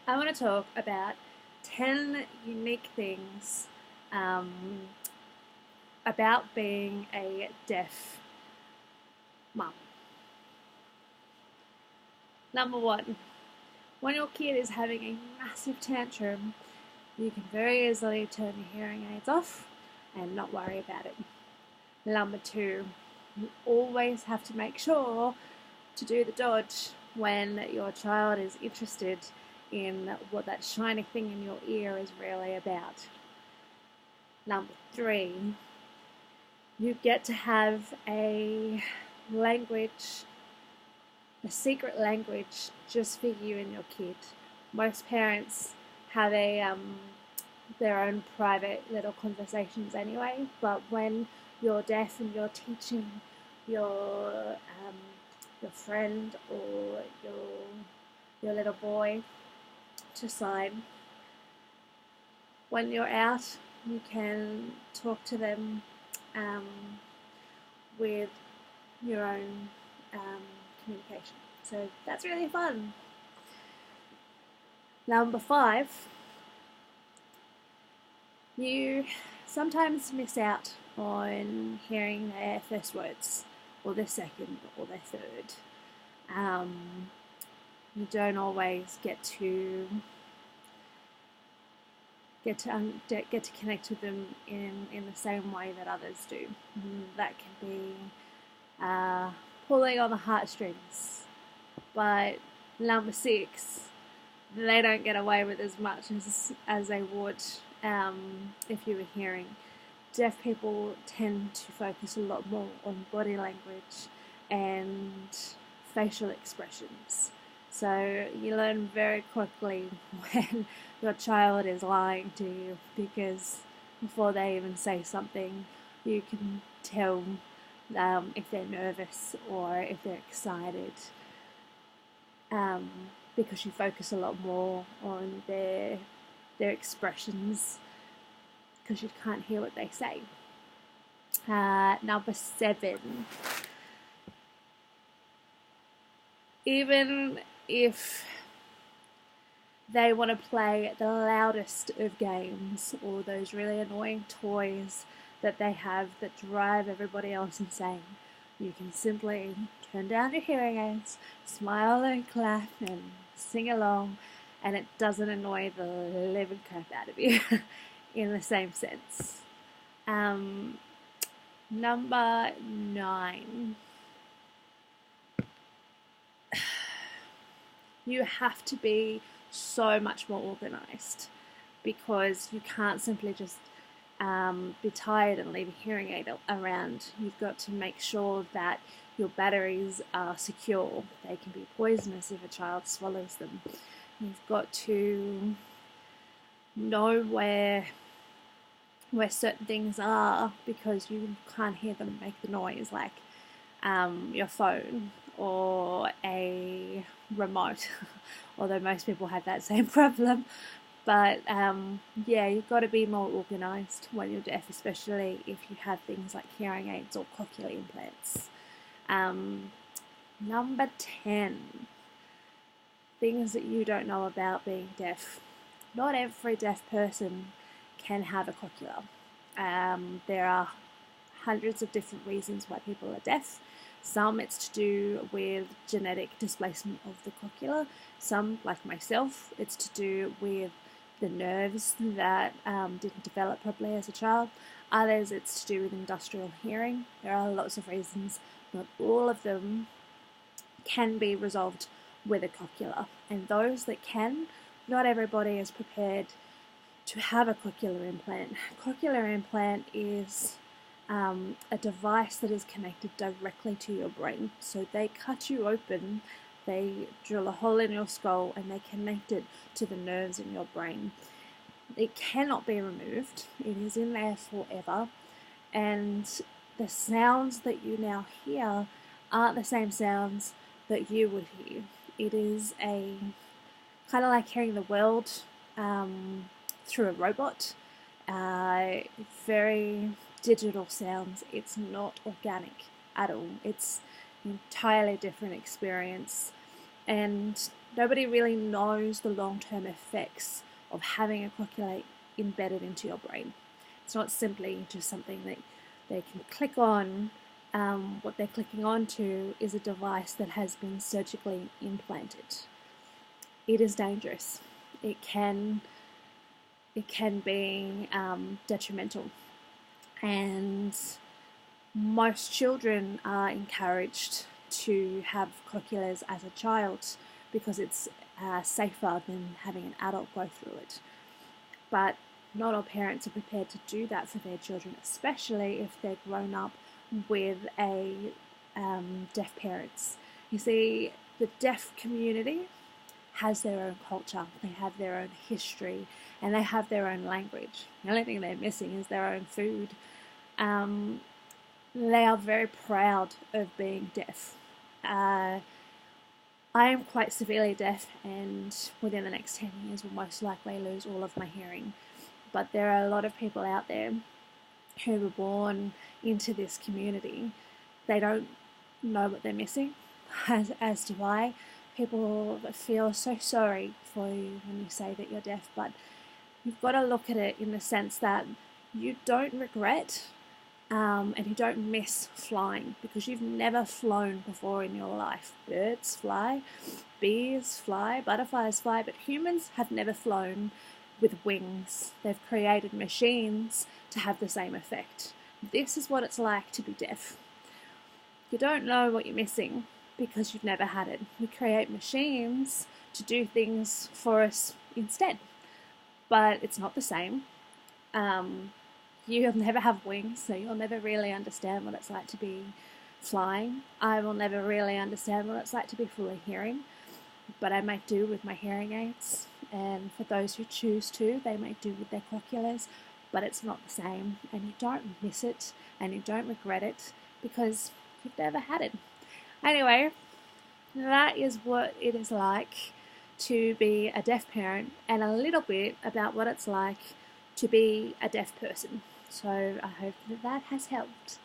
I want to talk about 10 unique things um, about being a deaf mum. Number one, when your kid is having a massive tantrum, you can very easily turn your hearing aids off and not worry about it. Number two, you always have to make sure to do the dodge when your child is interested in what that shiny thing in your ear is really about. Number three, you get to have language, a secret language just for you and your kid. Most parents have their own private little conversations anyway, but when you're deaf and you're teaching your your friend or your little boy to sign, when you're out, you can talk to them um, with your own communication. So that's really fun. Number five, you sometimes miss out on hearing their first words, or their second, or their third. You don't always get to connect with them in the same way that others do. That can be pulling on the heartstrings. But number six, they don't get away with as much as they would if you were hearing. Deaf people tend to focus a lot more on body language and facial expressions. So you learn very quickly when your child is lying to you, because before they even say something, you can tell if they're nervous or if they're excited, because you focus a lot more on their expressions, because you can't hear what they say. Number seven, even if they want to play the loudest of games or those really annoying toys that they have that drive everybody else insane, you can simply turn down your hearing aids, smile and clap and sing along, and it doesn't annoy the living crap out of you in the same sense. Number 9. You have to be so much more organized, because you can't simply just be tired and leave a hearing aid around. You've got to make sure that your batteries are secure. They can be poisonous if a child swallows them. You've got to know where certain things are, because you can't hear them make the noise, like your phone or a remote, although most people have that same problem. But yeah, you've got to be more organised when you're deaf, especially if you have things like hearing aids or cochlear implants. Number 10, things that you don't know about being deaf. Not every deaf person can have a cochlear. There are hundreds of different reasons why people are deaf. Some it's to do with genetic displacement of the cochlear. Some, like myself, it's to do with the nerves that didn't develop properly as a child. Others, it's to do with industrial hearing. There are lots of reasons. Not all of them can be resolved with a cochlear. And those that can, not everybody is prepared to have a cochlear implant. Cochlear implant is a device that is connected directly to your brain. So they cut you open, they drill a hole in your skull, and they connect it to the nerves in your brain. It cannot be removed. It is in there forever. And the sounds that you now hear aren't the same sounds that you would hear. It is a kind of like hearing the world through a robot. Very digital sounds. It's not organic at all. It's an entirely different experience. And Nobody really knows the long-term effects of having a cochlear embedded into your brain. It's not simply just something that they can click on. What they're clicking onto is a device that has been surgically implanted. It is dangerous. It can be detrimental, and most children are encouraged to have cochlears as a child because it's safer than having an adult go through it. But not all parents are prepared to do that for their children, especially if they're grown up with deaf parents. You see, the deaf community has their own culture, they have their own history, and they have their own language. The only thing they're missing is their own food. They are very proud of being deaf. I am quite severely deaf, and within the next 10 years will most likely lose all of my hearing. But there are a lot of people out there who were born into this community. They don't know what they're missing, as do I. People feel so sorry for you when you say that you're deaf, but you've got to look at it in the sense that you don't regret and you don't miss flying, because you've never flown before in your life. Birds fly, bees fly, butterflies fly, but humans have never flown with wings. They've created machines to have the same effect. This is what it's like to be deaf. You don't know what you're missing because you've never had it. We create machines to do things for us instead, but it's not the same. You'll never have wings, so you'll never really understand what it's like to be flying. I will never really understand what it's like to be fully hearing, but I make do with my hearing aids, and for those who choose to, they make do with their cochlears, but it's not the same, and you don't miss it, and you don't regret it, because you've never had it. Anyway, that is what it is like to be a deaf parent, and a little bit about what it's like to be a deaf person. So I hope that has helped.